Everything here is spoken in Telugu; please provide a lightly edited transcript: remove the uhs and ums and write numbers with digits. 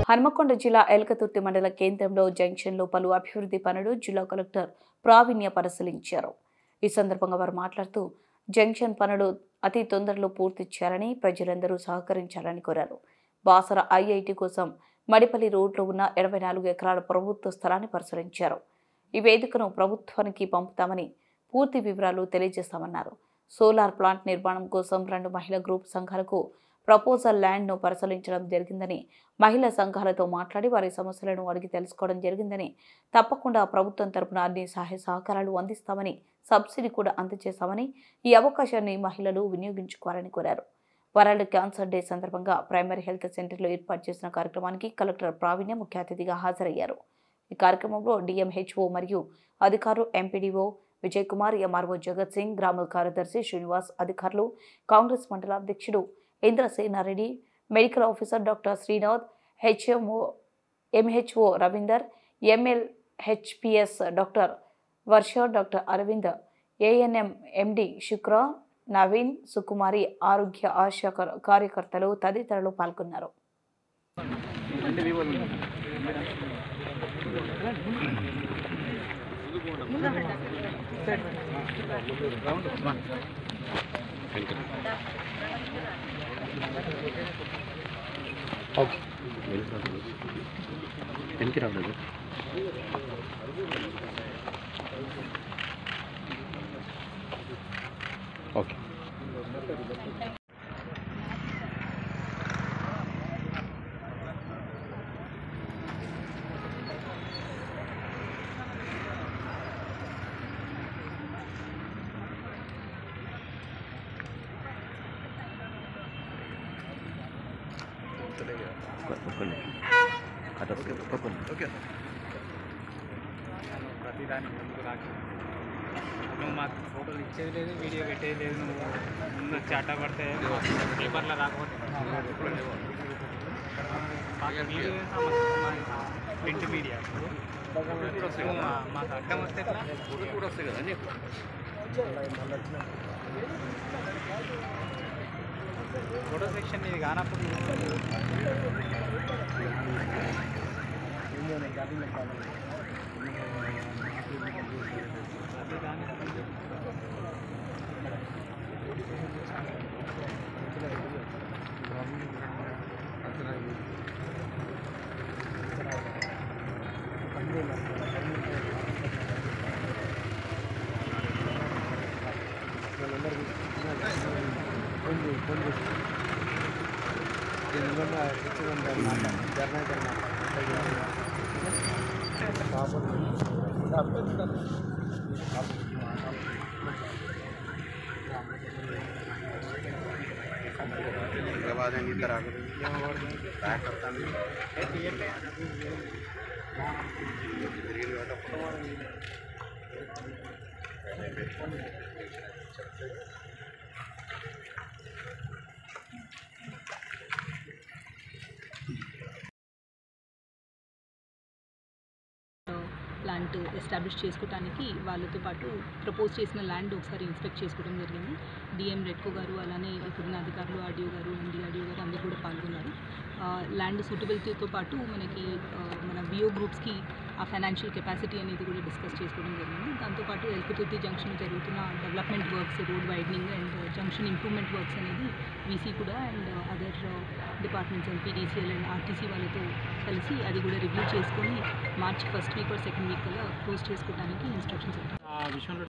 హన్మకొండ జిల్లా ఎల్కతుర్తి మండల కేంద్రంలో జంక్షన్లో పలు అభివృద్ధి పనులు జిల్లా కలెక్టర్ ప్రావీణ్య పరిశీలించారు. ఈ సందర్భంగా వారు మాట్లాడుతూ జంక్షన్ పనులు అతి తొందరలో పూర్తి చేయాలని ప్రజలందరూ సహకరించాలని కోరారు. బాసర ఐఐటి కోసం మడిపల్లి రోడ్లో ఉన్న 24 ఎకరాల ప్రభుత్వ స్థలాన్ని పరిశీలించారు. ఈ వేదికను ప్రభుత్వానికి పంపుతామని పూర్తి వివరాలు తెలియజేస్తామన్నారు. సోలార్ ప్లాంట్ నిర్మాణం కోసం 2 మహిళా గ్రూప్ సంఘాలకు ప్రపోజల్ ల్యాండ్ను పరిశీలించడం జరిగిందని, మహిళా సంఘాలతో మాట్లాడి వారి సమస్యలను అడిగి తెలుసుకోవడం జరిగిందని, తప్పకుండా ప్రభుత్వం తరపున అన్ని సహాయ సహకారాలు అందిస్తామని, సబ్సిడీ కూడా అందజేస్తామని, ఈ అవకాశాన్ని మహిళలు వినియోగించుకోవాలని కోరారు. వరల్డ్ క్యాన్సర్ డే సందర్భంగా ప్రైమరీ హెల్త్ సెంటర్లో ఏర్పాటు చేసిన కార్యక్రమానికి కలెక్టర్ ప్రావీణ్య ముఖ్య అతిథిగా హాజరయ్యారు. ఈ కార్యక్రమంలో డిఎంహెచ్ఓ మరియు అధికారులు, ఎంపీడీఓ విజయ్ కుమార్, ఎంఆర్ఓ జగత్ సింగ్, గ్రామ కార్యదర్శి శ్రీనివాస్, అధికారులు, కాంగ్రెస్ మండల అధ్యక్షుడు Indrasena Reddy, medical officer doctor Srinath, MHO Ravinder, MLHPs doctor Varsha, doctor Aravind, ANM MD Shukra, Naveen, సుకుమారి, ఆరోగ్య ఆశా కార్యకర్తలు తదితరులు పాల్గొన్నారు. ఓకే వెనక్కి రాలేదు. ఓకే ప్రతిదానికి ముందుకు రాకు. నువ్వు మాకు ఫోటోలు ఇచ్చేది లేదు, వీడియో పెట్టేది లేదు. నువ్వు ముందు చాటా పడితే పేపర్లో రాకపోతే ప్రింట్ మీడియా మాకు అడ్డం వస్తే కూడా వస్తాయి కదా. ఫోటో సెక్షన్ ఇది కానప్పుడు ప్లాంట్ ఎస్టాబ్లిష్ చేసుకోవడానికి వాళ్ళతో పాటు ప్రపోజ్ చేసిన ల్యాండ్ ఒకసారి ఇన్స్పెక్ట్ చేసుకోవడం జరిగింది. డిఎం రెడ్కో గారు, అలానే ఇప్పుడున్న అధికారులు, ఆర్డీఓ గారు, ఎండిఆర్డీఓ గారు అందరూ కూడా పాల్గొన్నారు. ల్యాండ్ సూటబిలిటీతో పాటు మనకి మన విఓ గ్రూప్స్కి ఆ ఫైనాన్షియల్ కెపాసిటీ అనేది కూడా డిస్కస్ చేసుకోవడం జరిగింది. దాంతోపాటు ఎల్కతుర్తి జంక్షన్ జరుగుతున్న development works, road widening and junction improvement works అనేది వీసీ కూడా and other departments MPDCL and RTC వాళ్ళతో కలిసి అది కూడా రివ్యూ చేసుకొని March 1st week or 2nd week కల్లా క్లోజ్ చేసుకోవడానికి ఇన్స్ట్రక్షన్స్ ఇచ్చారు.